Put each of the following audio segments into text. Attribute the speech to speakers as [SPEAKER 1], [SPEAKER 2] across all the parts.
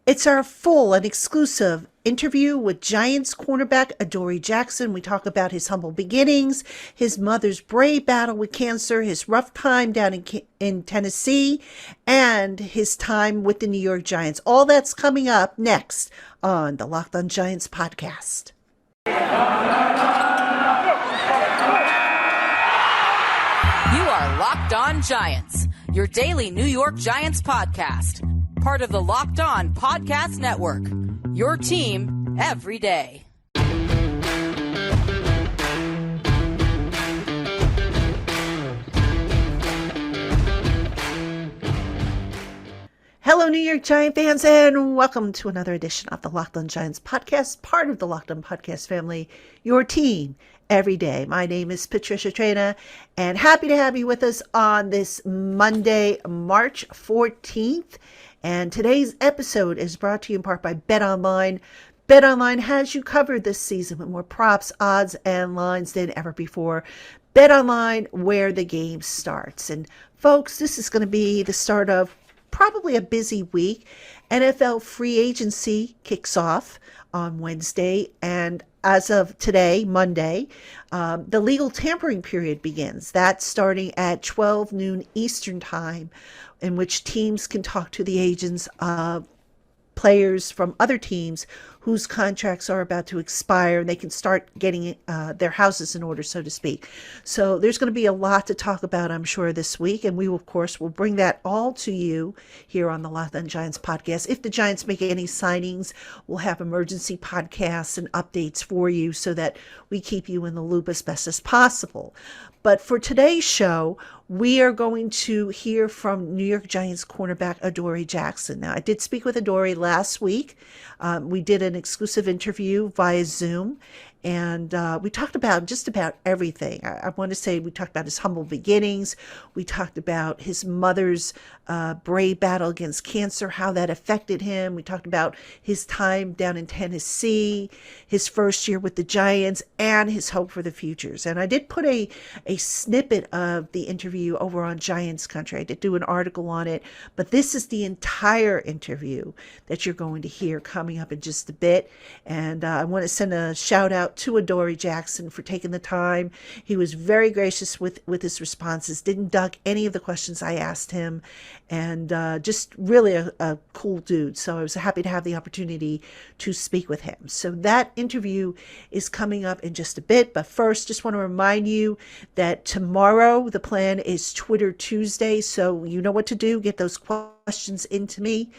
[SPEAKER 1] It's our full and exclusive interview with Giants cornerback Adoree Jackson. We talk about his humble beginnings, his mother's brave battle with cancer, his rough time down in Tennessee, and his time with the New York Giants. All that's coming up next on the LockedOn Giants podcast.
[SPEAKER 2] You are Locked On Giants, your daily New York Giants podcast. Part of the Locked On Podcast Network, your team every day.
[SPEAKER 1] Hello, New York Giant fans, and welcome to another edition of the Locked On Giants podcast, part of the Locked On Podcast family, your team every day. My name is Patricia Traina, and happy to have you with us on this Monday, March 14th. And today's episode is brought to you in part by BetOnline. BetOnline has you covered this season with more props, odds, and lines than ever before. BetOnline, where the game starts. And folks, this is going to be the start of probably a busy week. NFL free agency kicks off on Wednesday, and as of today, Monday, the legal tampering period begins. That's starting at 12 noon Eastern time, in which teams can talk to the agents of players from other teams whose contracts are about to expire, and they can start getting their houses in order, so to speak. So there's going to be a lot to talk about, I'm sure, this week, and we, of course, will bring that all to you here on the Locked On Giants podcast. If the Giants make any signings, we'll have emergency podcasts and updates for you so that we keep you in the loop as best as possible. But for today's show, we are going to hear from New York Giants cornerback Adoree Jackson. Now, I did speak with Adoree last week. We did an exclusive interview via Zoom, and we talked about just about everything. I want to say we talked about his humble beginnings. We talked about his mother's brave battle against cancer, how that affected him. We talked about his time down in Tennessee, his first year with the Giants, and his hope for the futures. And I did put a snippet of the interview over on Giants Country. I did do an article on it, but this is the entire interview that you're going to hear coming up in just a bit. And I want to send a shout out to Adoree Jackson for taking the time. He was very gracious with his responses, didn't duck any of the questions I asked him, and just really a cool dude. So I was happy to have the opportunity to speak with him. So that interview is coming up in just a bit. But first, just want to remind you that tomorrow the plan is Twitter Tuesday. So you know what to do. Get those questions into me.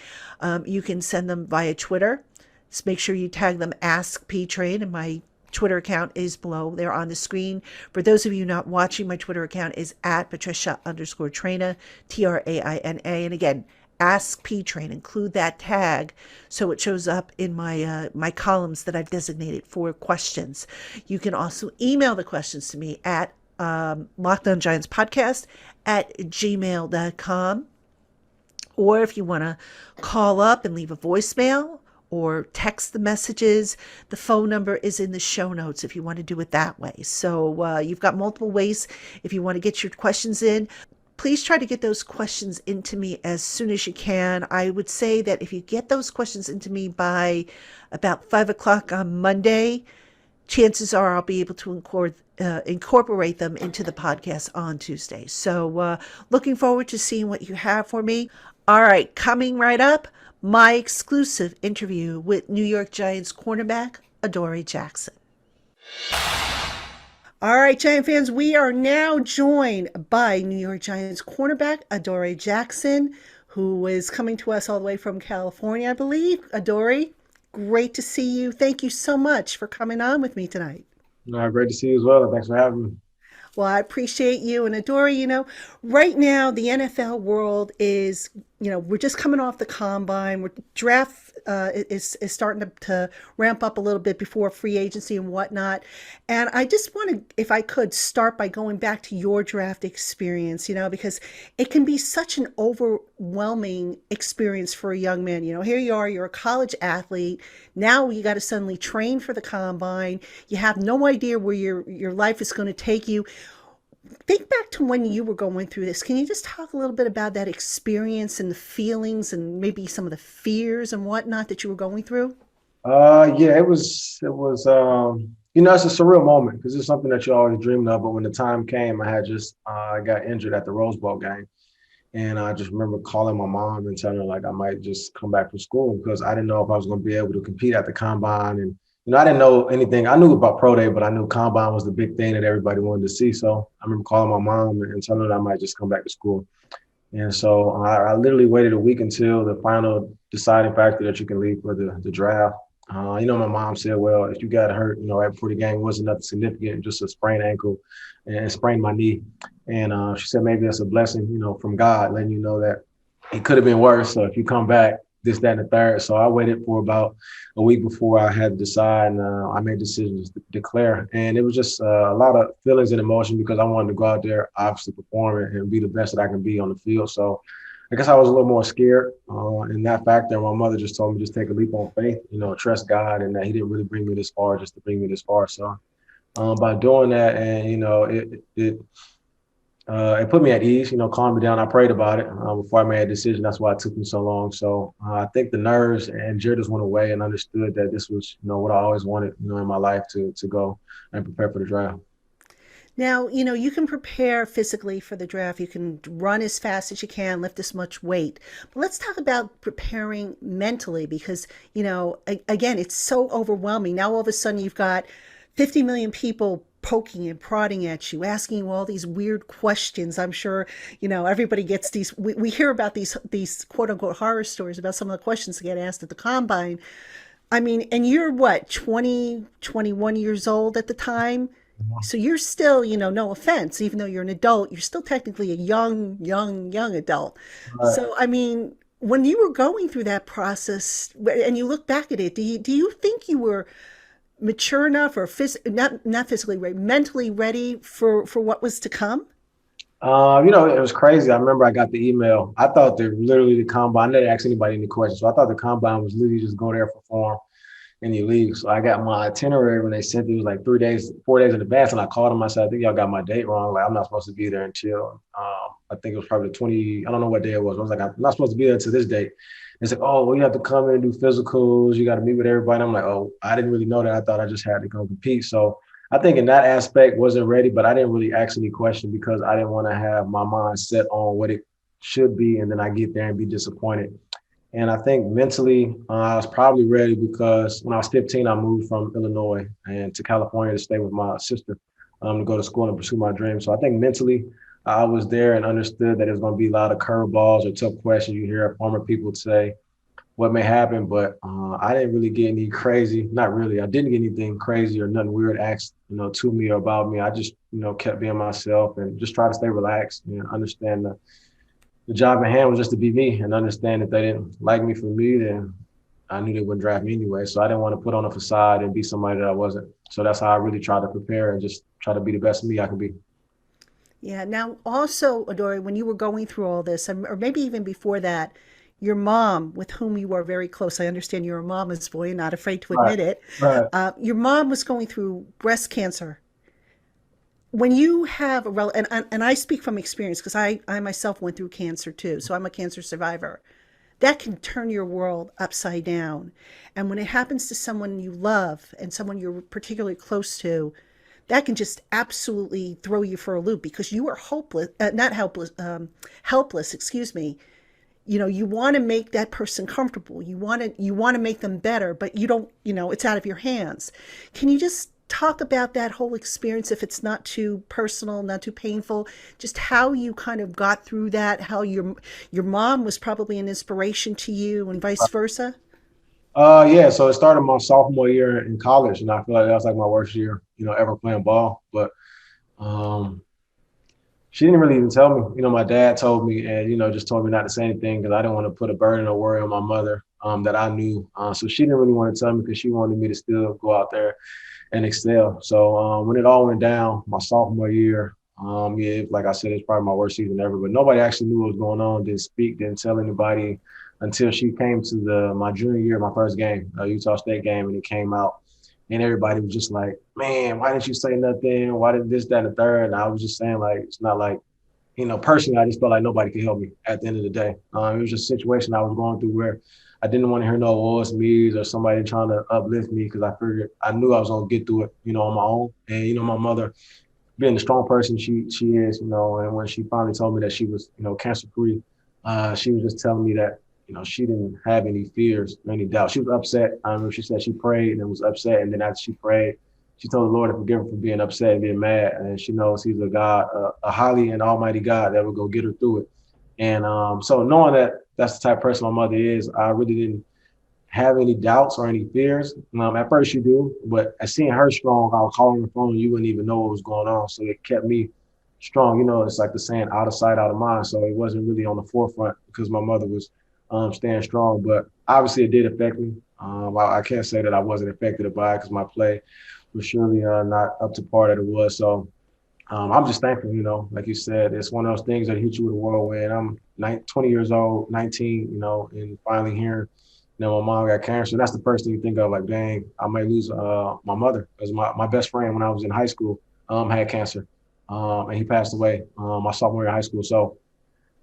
[SPEAKER 1] You can send them via Twitter. Just make sure you tag them Ask P Train, and my Twitter account is below there on the screen. For those of you not watching, my Twitter account is at Patricia_Traina, Traina. And again, Ask P Train. Include that tag so it shows up in my my columns that I've designated for questions. You can also email the questions to me at LockedOnGiantsPodcast@gmail.com. Or if you want to call up and leave a voicemail or text the messages, the phone number is in the show notes if you want to do it that way. So you've got multiple ways if you want to get your questions in. Please try to get those questions into me as soon as you can. I would say that if you get those questions into me by about 5 o'clock on Monday, chances are I'll be able to incorporate them into the podcast on Tuesday. So looking forward to seeing what you have for me. All right, coming right up, my exclusive interview with New York Giants cornerback Adoree Jackson. All right, Giant fans, we are now joined by New York Giants cornerback Adoree Jackson, who is coming to us all the way from California, I believe. Adoree, great to see you. Thank you so much for coming on with me tonight.
[SPEAKER 3] No, great to see you as well. Thanks for having me.
[SPEAKER 1] Well, I appreciate you. And Adoree, right now the NFL world is, we're just coming off the combine. Draft is starting to ramp up a little bit before free agency and whatnot. And I just want to, if I could, start by going back to your draft experience, because it can be such an overwhelming experience for a young man. Here you are, you're a college athlete. Now you got to suddenly train for the combine. You have no idea where your life is going to take you. think back to when you were going through this. Can you just talk a little bit about that experience and the feelings and maybe some of the fears and whatnot that you were going through?
[SPEAKER 3] Yeah, it's a surreal moment because it's something that you always dreamed of. But when the time came, I got injured at the Rose Bowl game. And I just remember calling my mom and telling her like I might just come back from school because I didn't know if I was going to be able to compete at the combine. And, I didn't know anything. I knew about pro day, but I knew combine was the big thing that everybody wanted to see. So I remember calling my mom and telling her that I might just come back to school. And so I literally waited a week until the final deciding factor that you can leave for the draft. My mom said, well, if you got hurt, right before the game, it wasn't nothing significant, just a sprained ankle and sprained my knee. And she said, maybe that's a blessing, from God, letting you know that it could have been worse. So if you come back, this, that, and the third. So I waited for about a week before I had to decide, and I made decisions to declare. And it was just a lot of feelings and emotion because I wanted to go out there, obviously perform and be the best that I can be on the field. So I guess I was a little more scared in that factor. My mother just told me just take a leap on faith, trust God, and that He didn't really bring me this far just to bring me this far. So by doing that, and it put me at ease, calmed me down. I prayed about it before I made a decision. That's why it took me so long. So I think the nerves and jitters went away and understood that this was, what I always wanted, in my life to go and prepare for the draft.
[SPEAKER 1] Now, you can prepare physically for the draft. You can run as fast as you can, lift as much weight. But let's talk about preparing mentally because, again, it's so overwhelming. Now, all of a sudden, you've got 50 million people poking and prodding at you, asking you all these weird questions. I'm sure, everybody gets these. We hear about these quote unquote horror stories about some of the questions that get asked at the combine. I mean, and you're what, 20, 21 years old at the time? So you're still, no offense, even though you're an adult, you're still technically a young adult. So, I mean, when you were going through that process and you look back at it, do you think you were mature enough or not physically ready, mentally ready for what was to come?
[SPEAKER 3] It was crazy. I remember I got the email. I thought that literally the combine, I didn't ask anybody any questions. So I thought the combine was literally just go there, perform, and you leave. So I got my itinerary when they sent it. It was like 4 days in advance. And I called them. I said, I think y'all got my date wrong. Like, I'm not supposed to be there until, I think it was probably the 20, I don't know what day it was. I was like, I'm not supposed to be there until this date. It's like, oh, well, you have to come in and do physicals. You got to meet with everybody. I'm like, oh, I didn't really know that. I thought I just had to go compete. So I think in that aspect wasn't ready, but I didn't really ask any question because I didn't want to have my mind set on what it should be. And then I get there and be disappointed. And I think mentally, I was probably ready because when I was 15, I moved from Illinois and to California to stay with my sister to go to school and pursue my dreams. So I think mentally, I was there and understood that there's going to be a lot of curveballs or tough questions. You hear former people say what may happen, but I didn't really get any crazy, not really. I didn't get anything crazy or nothing weird asked, to me or about me. I just, kept being myself and just try to stay relaxed and understand the job at hand was just to be me and understand if they didn't like me for me, then I knew they wouldn't draft me anyway. So I didn't want to put on a facade and be somebody that I wasn't. So that's how I really tried to prepare and just try to be the best me I could be.
[SPEAKER 1] Yeah. Now, also, Adoree, when you were going through all this, or maybe even before that, your mom, with whom you were very close, I understand you're a mama's boy and not afraid to
[SPEAKER 3] Right.
[SPEAKER 1] admit it.
[SPEAKER 3] Right.
[SPEAKER 1] Your mom was going through breast cancer. When you have and I speak from experience because I myself went through cancer too, so I'm a cancer survivor. That can turn your world upside down. And when it happens to someone you love and someone you're particularly close to, that can just absolutely throw you for a loop because you are hopeless, not helpless, helpless, excuse me. You want to make that person comfortable. You want to make them better, but you don't, it's out of your hands. Can you just talk about that whole experience if it's not too personal, not too painful, just how you kind of got through that, how your mom was probably an inspiration to you and vice versa?
[SPEAKER 3] Yeah, so it started my sophomore year in college, and I feel like that was like my worst year, ever playing ball. But um, she didn't really even tell me. My dad told me, and just told me not to say anything because I didn't want to put a burden or worry on my mother that I knew. So she didn't really want to tell me because she wanted me to still go out there and excel. So when it all went down, my sophomore year, yeah, like I said, it's probably my worst season ever. But nobody actually knew what was going on. Didn't speak, didn't tell anybody until she came to my junior year, my first game, Utah State game, and it came out. And everybody was just like, man, why didn't you say nothing? Why did this, that, and the third? And I was just saying, like, it's not like, personally, I just felt like nobody could help me at the end of the day. It was just a situation I was going through where I didn't want to hear no voice me's or somebody trying to uplift me because I knew I was going to get through it, on my own. And, my mother, being the strong person she is, and when she finally told me that she was, cancer free, she was just telling me that, she didn't have any fears or any doubt. She was upset. I remember she said she prayed and was upset. And then after she prayed, she told the Lord to forgive her for being upset and being mad. And she knows he's a God, a highly and almighty God that will go get her through it. And so knowing that that's the type of person my mother is, I really didn't have any doubts or any fears. At first you do, but as seeing her strong, I was calling the phone, you wouldn't even know what was going on. So it kept me strong. It's like the saying, out of sight, out of mind. So it wasn't really on the forefront because my mother was staying strong. But obviously it did affect me. I can't say that I wasn't affected by it because my play was surely not up to par that it was. So I'm just thankful, like you said, it's one of those things that hit you with a whirlwind. I'm 20 years old, 19, and finally hearing, my mom got cancer. That's the first thing you think of, like, dang, I might lose my mother. Because my best friend when I was in high school had cancer, and he passed away my sophomore year in high school. So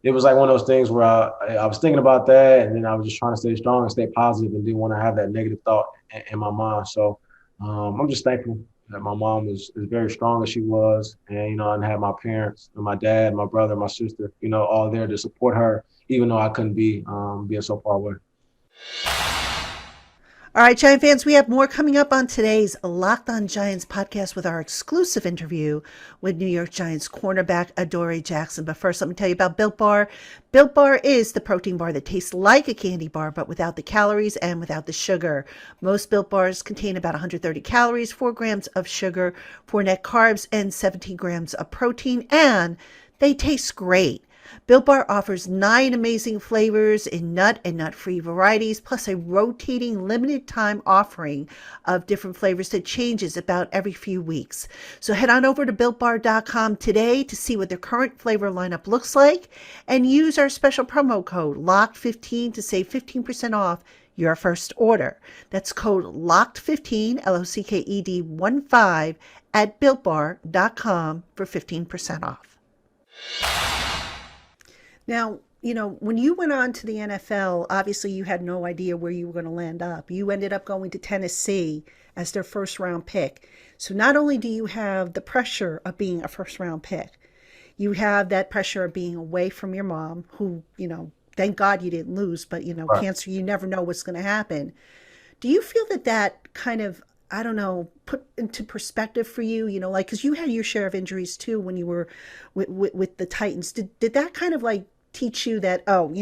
[SPEAKER 3] it was like one of those things where I was thinking about that, and then I was just trying to stay strong and stay positive and didn't want to have that negative thought in my mind. So I'm just thankful that my mom was as very strong as she was, and and had my parents and my dad, my brother, my sister, all there to support her, even though I couldn't be being so far away.
[SPEAKER 1] All right, Giant fans, we have more coming up on today's Locked On Giants podcast with our exclusive interview with New York Giants cornerback Adoree Jackson. But first, let me tell you about Built Bar. Built Bar is the protein bar that tastes like a candy bar, but without the calories and without the sugar. Most Built Bars contain about 130 calories, 4 grams of sugar, 4 net carbs, and 17 grams of protein, and they taste great. Built Bar offers 9 amazing flavors in nut and nut-free varieties, plus a rotating limited time offering of different flavors that changes about every few weeks. So head on over to BuiltBar.com today to see what their current flavor lineup looks like and use our special promo code LOCKED15 to save 15% off your first order. That's code LOCKED15, LOCKED15 at BuiltBar.com for 15% off. Now, when you went on to the NFL, obviously you had no idea where you were going to land up. You ended up going to Tennessee as their first round pick. So not only do you have the pressure of being a first round pick, you have that pressure of being away from your mom, who, thank God you didn't lose, but,
[SPEAKER 3] Right.
[SPEAKER 1] cancer, you never know what's going to happen. Do you feel that kind of, I don't know, put into perspective for you, like, because you had your share of injuries too when you were with the Titans. Did that kind of like teach you that, oh,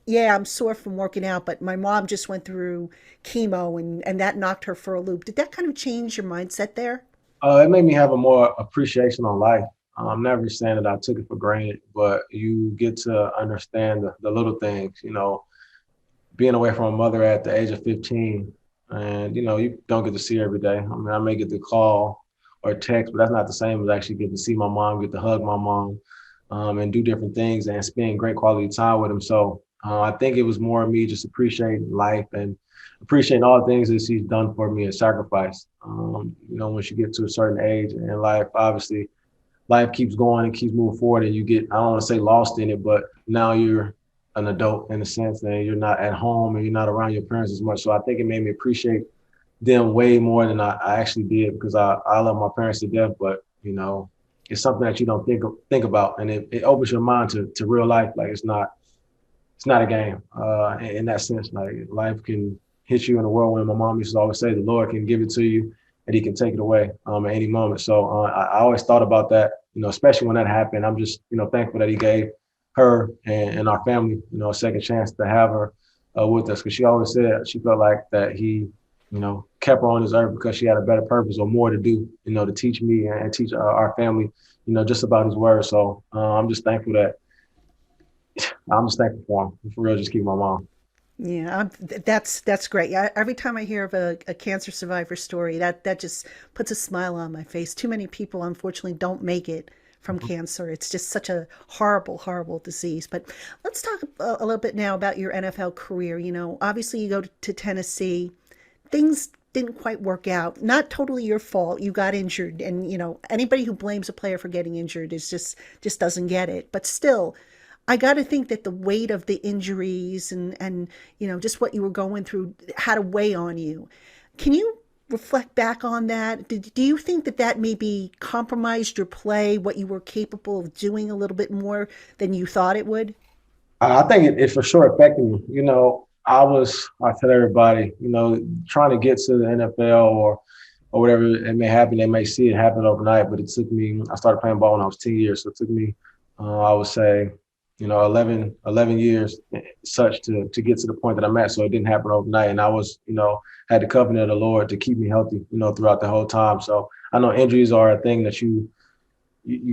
[SPEAKER 1] yeah, I'm sore from working out, but my mom just went through chemo and that knocked her for a loop. Did that kind of change your mindset there?
[SPEAKER 3] It made me have a more appreciation on life. I'm never saying that I took it for granted, but you get to understand the little things, being away from a mother at the age of 15, and you don't get to see her every day. I mean, I may get to call or text, but that's not the same as actually getting to see my mom, get to hug my mom, and do different things and spend great quality time with them. So I think it was more of me just appreciating life and appreciating all the things that she's done for me and sacrifice. Once you get to a certain age in life, obviously life keeps going and keeps moving forward, and you get, I don't want to say lost in it, but now you're an adult in a sense, and you're not at home and you're not around your parents as much. So I think it made me appreciate them way more than I actually did, because I love my parents to death, but it's something that you don't think about, and it opens your mind to real life. Like it's not a game in that sense. Like life can hit you in a whirlwind. My mom used to always say the Lord can give it to you and he can take it away at any moment. So I always thought about that, especially when that happened. I'm just, thankful that he gave her and our family, a second chance to have her with us. Because she always said she felt like that he, kept her on this earth because she had a better purpose or more to do, to teach me and teach our family, just about his word. So I'm just thankful for him. For real, just keep my mom.
[SPEAKER 1] Yeah, that's great. Every time I hear of a cancer survivor story, that just puts a smile on my face. Too many people, unfortunately, don't make it from cancer. It's just such a horrible, horrible disease. But let's talk a little bit now about your NFL career. Obviously you go to Tennessee. Things didn't quite work out. Not totally your fault. You got injured, and anybody who blames a player for getting injured is just doesn't get it. But still, I got to think that the weight of the injuries and just what you were going through had to weigh on you. Can you reflect back on that? Do you think that maybe compromised your play, what you were capable of doing a little bit more than you thought it would?
[SPEAKER 3] I think it for sure affected me. I tell everybody, trying to get to the NFL or whatever it may happen, they may see it happen overnight, but it took me, I started playing ball when I was 10 years. So it took me, I would say, 11 years such to get to the point that I'm at. So it didn't happen overnight. And I was, had the covenant of the Lord to keep me healthy, throughout the whole time. So I know injuries are a thing that you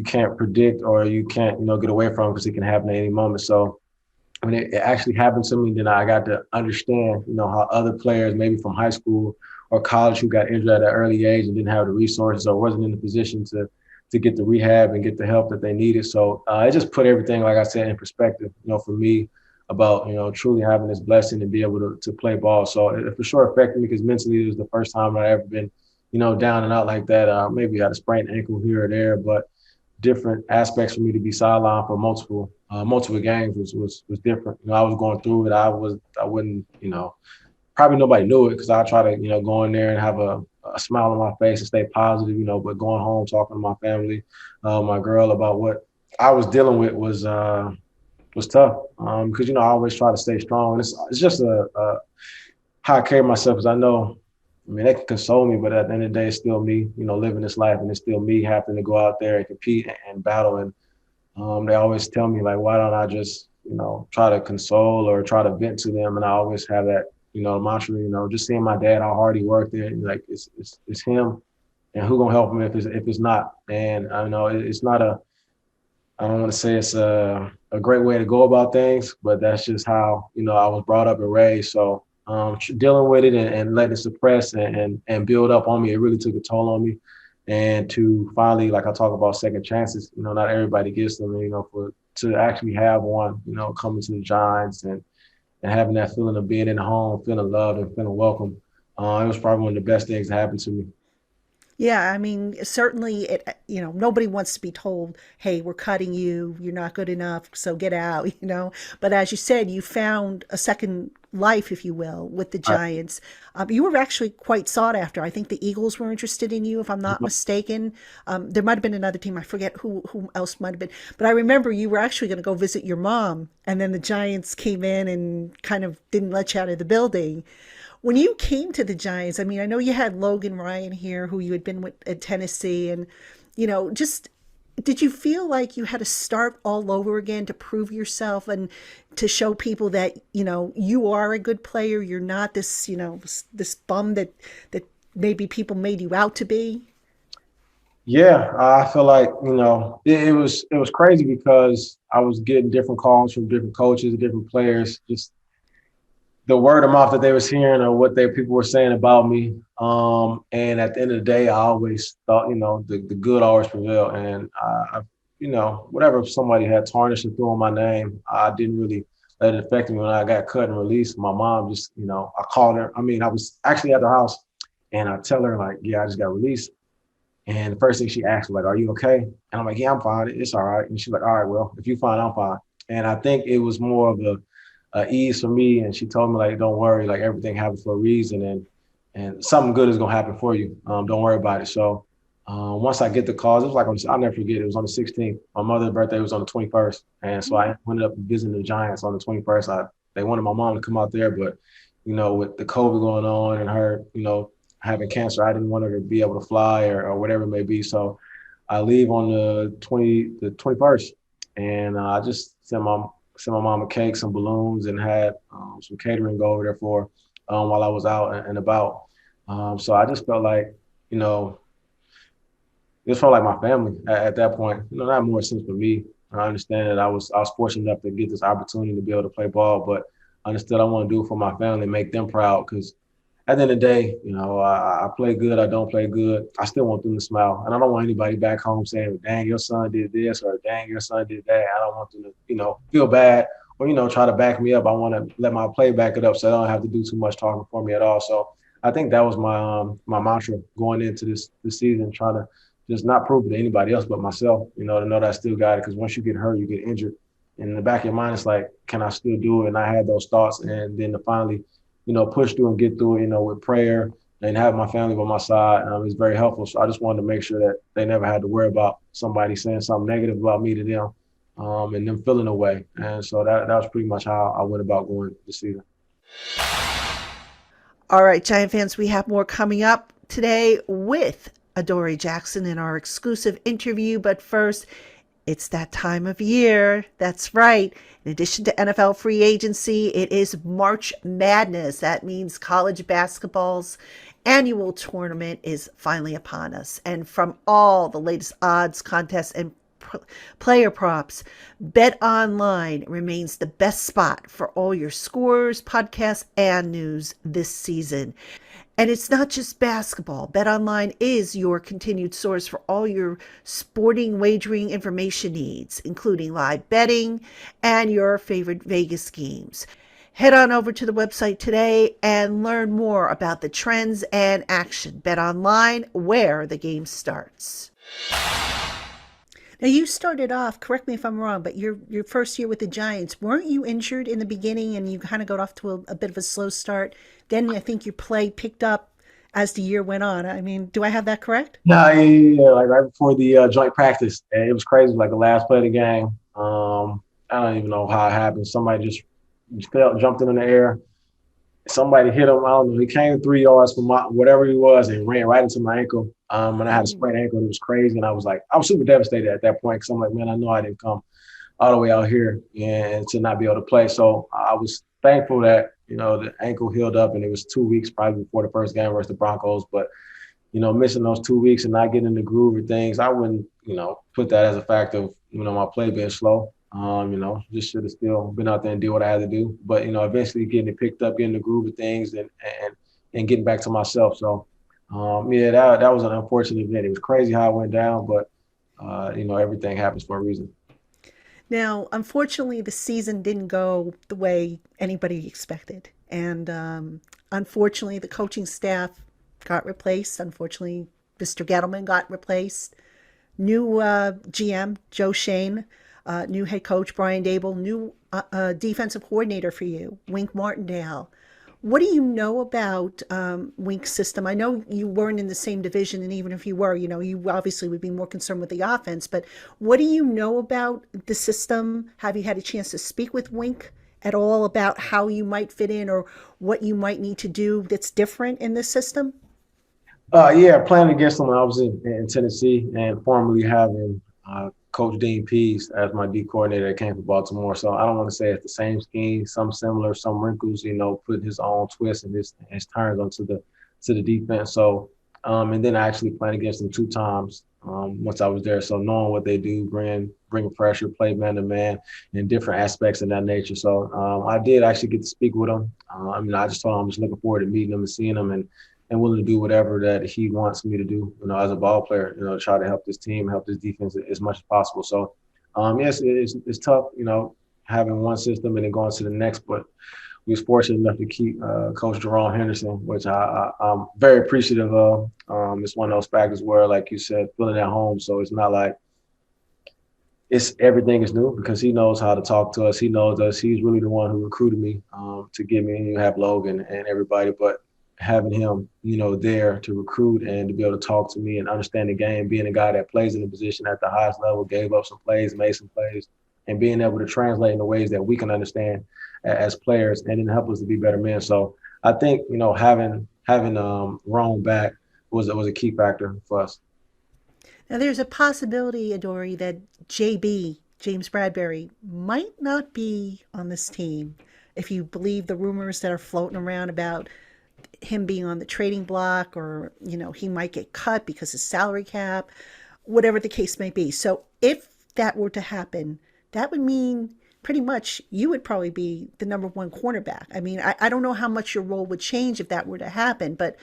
[SPEAKER 3] can't predict or you can't, get away from because it can happen at any moment. So when it actually happened to me, then I got to understand, how other players, maybe from high school or college, who got injured at an early age and didn't have the resources or wasn't in the position to get the rehab and get the help that they needed. So it just put everything, like I said, in perspective, for me about, truly having this blessing and be able to play ball. So it for sure affected me because mentally it was the first time I'd ever been, down and out like that. Maybe I had a sprained ankle here or there, but different aspects for me to be sidelined for multiple games was different. I was going through it. I wouldn't, probably nobody knew it because I try to, go in there and have a smile on my face and stay positive, but going home, talking to my family, my girl about what I was dealing with was tough. Because, I always try to stay strong. And it's just how I carry myself because they can console me, but at the end of the day, it's still me, living this life, and it's still me having to go out there and compete and battle. And they always tell me, like, why don't I just, try to console or try to vent to them? And I always have that, mantra, just seeing my dad, how hard he worked there, and like it's him, and who gonna help him if it's not. And I know it's not I don't want to say it's a great way to go about things, but that's just how, I was brought up and raised. So dealing with it and letting it suppress and build up on me, it really took a toll on me. And to finally, like I talk about second chances, not everybody gets them, to actually have one, coming to the Giants and having that feeling of being in the home, feeling loved and feeling welcome. It was probably one of the best things that happened to me.
[SPEAKER 1] Yeah, I mean, certainly nobody wants to be told, "Hey, we're cutting you. You're not good enough, so get out," But as you said, you found a second life, if you will, with the Giants. You were actually quite sought after. I think the Eagles were interested in you, if I'm not mistaken. There might have been another team. I forget who else might have been. But I remember you were actually going to go visit your mom, and then the Giants came in and kind of didn't let you out of the building. When you came to the Giants, I mean, I know you had Logan Ryan here, who you had been with at Tennessee, and just did you feel like you had to start all over again to prove yourself and to show people that you are a good player? You're not this this bum that maybe people made you out to be.
[SPEAKER 3] Yeah, I feel like it was crazy because I was getting different calls from different coaches, different players, just the word of mouth that they was hearing or what people were saying about me. And at the end of the day, I always thought, the good always prevail. And whatever somebody had tarnished and threw on my name, I didn't really let it affect me when I got cut and released. My mom just, I called her. I mean, I was actually at the house and I tell her like, yeah, I just got released. And the first thing she asked was like, are you okay? And I'm like, yeah, I'm fine. It's all right. And she's like, all right, well, if you're fine, I'm fine. And I think it was more of a ease for me, and she told me like, don't worry, like everything happens for a reason, and something good is gonna happen for you. Don't worry about it. So once I get the calls, it was like I'll never forget. It was on the 16th. My mother's birthday was on the 21st, and so I ended up visiting the Giants on the 21st. They wanted my mom to come out there, but with the COVID going on and her, having cancer, I didn't want her to be able to fly or whatever it may be. So I leave on the 21st, and I just sent my mom a cake, some balloons, and had some catering go over there for while I was out and about. So I just felt like, it felt like my family at that point. Not more sense for me. I understand that I was fortunate enough to get this opportunity to be able to play ball, but I understood I want to do it for my family, make them proud, because at the end of the day, I play good, I don't play good. I still want them to smile. And I don't want anybody back home saying, dang, your son did this, or dang, your son did that. I don't want them to, feel bad or, try to back me up. I want to let my play back it up so I don't have to do too much talking for me at all. So I think that was my mantra going into this season, trying to just not prove it to anybody else but myself. To know that I still got it. Because once you get hurt, you get injured. And in the back of your mind, it's like, can I still do it? And I had those thoughts, and then to finally, push through and get through it, with prayer and have my family by my side is very helpful. So I just wanted to make sure that they never had to worry about somebody saying something negative about me to them, and them feeling away. And so that was pretty much how I went about going this season.
[SPEAKER 1] All right, Giant fans, we have more coming up today with Adoree Jackson in our exclusive interview. But first, it's that time of year. That's right. In addition to NFL free agency, it is March Madness. That means college basketball's annual tournament is finally upon us. And from all the latest odds, contests, and player props, BetOnline remains the best spot for all your scores, podcasts, and news this season. And it's not just basketball. BetOnline is your continued source for all your sporting wagering information needs, including live betting and your favorite Vegas games. Head on over to the website today and learn more about the trends and action. BetOnline, where the game starts. Now, you started off, correct me if I'm wrong, but your first year with the Giants, weren't you injured in the beginning and you kind of got off to a bit of a slow start? Then I think your play picked up as the year went on. I mean, do I have that correct?
[SPEAKER 3] No, yeah. Like right before the joint practice, and it was crazy. Like the last play of the game, I don't even know how it happened. Somebody just jumped in the air. Somebody hit him. I don't know. He came 3 yards from whatever he was and ran right into my ankle. And I had a sprained ankle. It was crazy. And I was super devastated at that point because I'm like, man, I know I didn't come all the way out here and to not be able to play. So I was thankful that, the ankle healed up, and it was 2 weeks probably before the first game versus the Broncos. But, missing those 2 weeks and not getting in the groove of things, I wouldn't, put that as a fact of, my play being slow. Just should have still been out there and did what I had to do. But, eventually getting it picked up, getting the groove of things and getting back to myself. So, that was an unfortunate event. It was crazy how it went down, but, everything happens for a reason.
[SPEAKER 1] Now, unfortunately, the season didn't go the way anybody expected. And unfortunately, the coaching staff got replaced. Unfortunately, Mr. Gettleman got replaced. New GM, Joe Shane, new head coach, Brian Dable, new defensive coordinator for you, Wink Martindale. What do you know about Wink's system? I know you weren't in the same division, and even if you were, you obviously would be more concerned with the offense. But what do you know about the system? Have you had a chance to speak with Wink at all about how you might fit in or what you might need to do that's different in this system?
[SPEAKER 3] Yeah, playing against them when I was in Tennessee and formerly having Coach Dean Pease as my D coordinator that came from Baltimore. So I don't want to say it's the same scheme, some similar, some wrinkles, putting his own twist and his turns onto the defense. So, and then I actually played against them 2 times once I was there. So knowing what they do, bring pressure, play man-to-man, and different aspects of that nature. So I did actually get to speak with him. I just told him I'm just looking forward to meeting him and seeing him and willing to do whatever that he wants me to do, as a ball player, to try to help this team, help this defense as much as possible. So, yes, it's tough, having one system and then going to the next, but we was fortunate enough to keep Coach Jerome Henderson, which I'm very appreciative of. It's one of those factors where, like you said, feeling at home. So it's not like everything is new because he knows how to talk to us. He knows us. He's really the one who recruited me to get me. And you have Logan and everybody, but having him, there to recruit and to be able to talk to me and understand the game, being a guy that plays in the position at the highest level, gave up some plays, made some plays, and being able to translate in the ways that we can understand as players and then help us to be better men. So I think, having Rome back was a key factor for us.
[SPEAKER 1] Now, there's a possibility, Adoree, that JB, James Bradbury, might not be on this team if you believe the rumors that are floating around about him being on the trading block or, he might get cut because of salary cap, whatever the case may be. So if that were to happen, that would mean pretty much you would probably be the number 1 cornerback. I mean, I don't know how much your role would change if that were to happen, but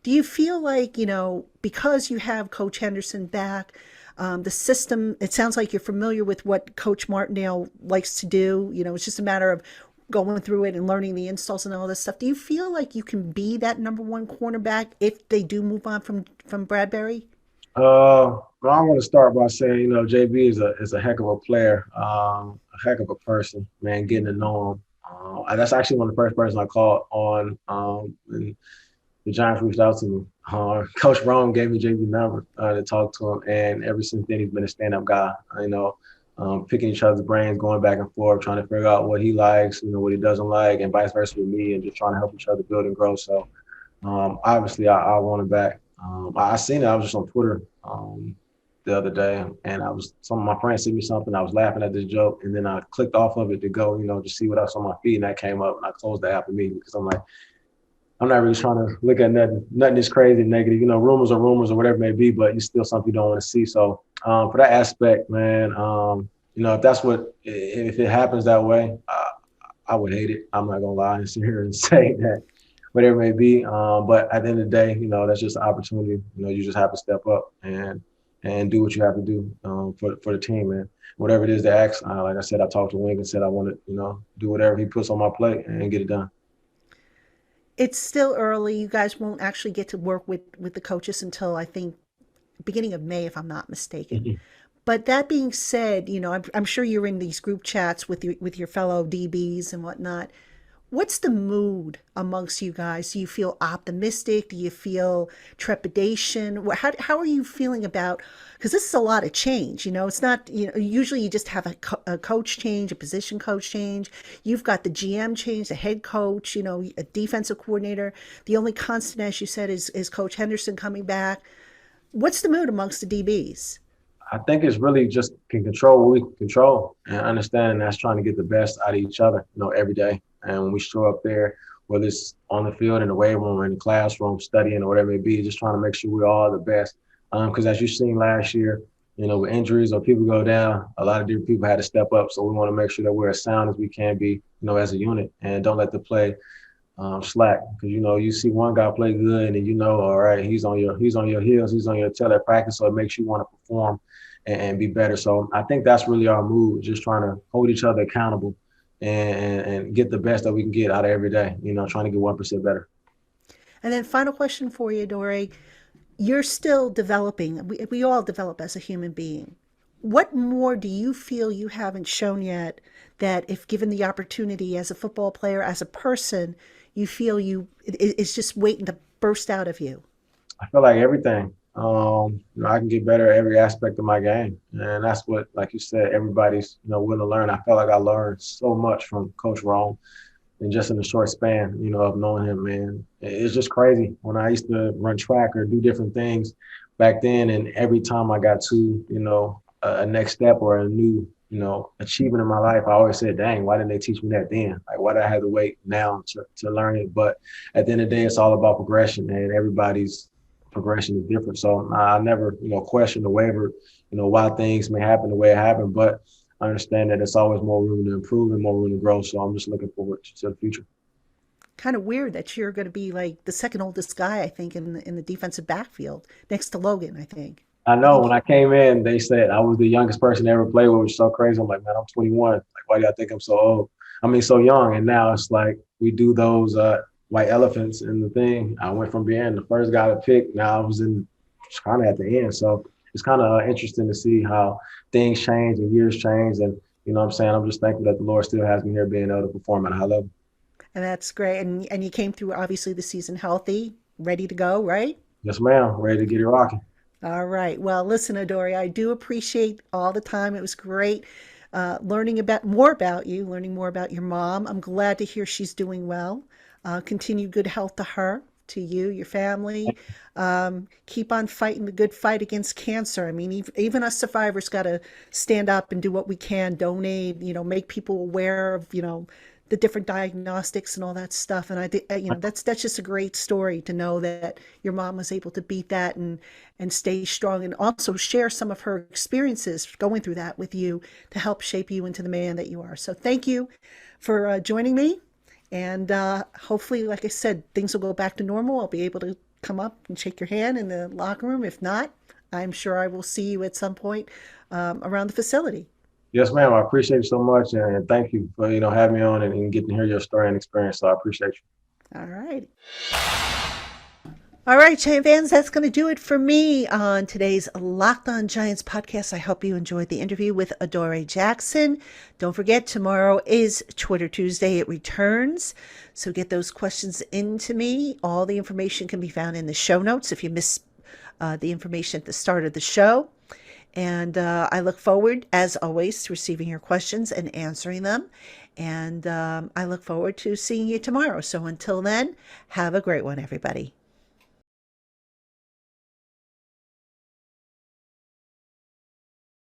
[SPEAKER 1] do you feel like, because you have Coach Henderson back, the system, it sounds like you're familiar with what Coach Martindale likes to do. It's just a matter of going through it and learning the insults and all this stuff. Do you feel like you can be that number one cornerback if they do move on from Bradbury?
[SPEAKER 3] Well, I want to start by saying, JB is a heck of a player, a heck of a person, man. Getting to know him. That's actually one of the first person I called on. And the Giants reached out to me. Coach Rome gave me JB number to talk to him, and ever since then he's been a stand-up guy. Picking each other's brains, going back and forth, trying to figure out what he likes, what he doesn't like, and vice versa with me, and just trying to help each other build and grow. So obviously, I want him back. I seen it. I was just on Twitter the other day, and some of my friends sent me something. I was laughing at this joke, and then I clicked off of it to go, just see what else on my feed, and that came up, and I closed the app immediately because I'm like, I'm not really trying to look at nothing is crazy negative. Rumors are rumors or whatever it may be, but it's still something you don't want to see. So for that aspect, man, if it happens that way, I would hate it. I'm not gonna lie and sit here and say that, whatever it may be. But at the end of the day, that's just an opportunity. You just have to step up and do what you have to do for the team, man. Whatever it is they ask, like I said, I talked to Wink and said I want to, do whatever he puts on my plate and get it done.
[SPEAKER 1] It's still early. You guys won't actually get to work with the coaches until I think beginning of May, if I'm not mistaken. But that being said, I'm sure you're in these group chats with your fellow DBs and whatnot. What's the mood amongst you guys? Do you feel optimistic? Do you feel trepidation? How are you feeling about? Because this is a lot of change. It's not. Usually you just have a coach change, a position coach change. You've got the GM change, the head coach. A defensive coordinator. The only constant, as you said, is Coach Henderson coming back. What's the mood amongst the DBs?
[SPEAKER 3] I think it's really just can control what we can control and understanding that's trying to get the best out of each other, every day. And when we show up there, whether it's on the field, in the weight room, or in the classroom, studying, or whatever it may be, just trying to make sure we're all the best. Because as you've seen last year, with injuries or people go down, a lot of different people had to step up. So we want to make sure that we're as sound as we can be, as a unit, and don't let the play slack. Because you see one guy play good, and all right, he's on your heels, he's on your tail at practice, so it makes you want to perform and be better. So I think that's really our mood, just trying to hold each other accountable and get the best that we can get out of every day, trying to get 1% better.
[SPEAKER 1] And then final question for you, Adoree. You're still developing. We all develop as a human being. What more do you feel you haven't shown yet that if given the opportunity as a football player, as a person, you feel it's just waiting to burst out of you?
[SPEAKER 3] I feel like everything. I can get better at every aspect of my game. And that's what, like you said, everybody's, willing to learn. I felt like I learned so much from Coach Rome and just in a short span, of knowing him, man. It's just crazy. When I used to run track or do different things back then, and every time I got to, a next step or a new, achievement in my life, I always said, dang, why didn't they teach me that then? Like, why did I have to wait now to learn it? But at the end of the day, it's all about progression, and everybody's progression is different. So I never, question or waver, why things may happen the way it happened. But I understand that it's always more room to improve and more room to grow. So I'm just looking forward to the future.
[SPEAKER 1] Kind of weird that you're going to be like the second oldest guy, I think, in the defensive backfield next to Logan, I think.
[SPEAKER 3] I know when I came in, they said I was the youngest person to ever play with, which is so crazy. I'm like, man, I'm 21. Like, why do y'all think I'm so old? I mean, so young. And now it's like we do those white elephants in the thing. I went from being the first guy to pick. Now I was kind of at the end. So it's kind of interesting to see how things change and years change. And, what I'm saying? I'm just thankful that the Lord still has me here being able to perform at a high level.
[SPEAKER 1] And that's great. And you came through, obviously, the season healthy, ready to go, right?
[SPEAKER 3] Yes, ma'am. Ready to get it rocking.
[SPEAKER 1] All right. Well, listen, Adoree, I do appreciate all the time. It was great learning more about you, learning more about your mom. I'm glad to hear she's doing well. Continue good health to her, to you, your family. Keep on fighting the good fight against cancer. I mean, even us survivors got to stand up and do what we can, donate, make people aware of, the different diagnostics and all that stuff. And I think, that's just a great story to know that your mom was able to beat that and stay strong, and also share some of her experiences going through that with you to help shape you into the man that you are. So thank you for joining me. And hopefully, like I said, things will go back to normal. I'll be able to come up and shake your hand in the locker room. If not, I'm sure I will see you at some point around the facility.
[SPEAKER 3] Yes, ma'am. I appreciate you so much, and thank you for having me on and getting to hear your story and experience. So I appreciate you.
[SPEAKER 1] All right. All right, Giant fans, that's going to do it for me on today's Locked On Giants podcast. I hope you enjoyed the interview with Adoree Jackson. Don't forget, tomorrow is Twitter Tuesday. It returns. So get those questions into me. All the information can be found in the show notes if you miss the information at the start of the show. And I look forward, as always, to receiving your questions and answering them. And I look forward to seeing you tomorrow. So until then, have a great one, everybody.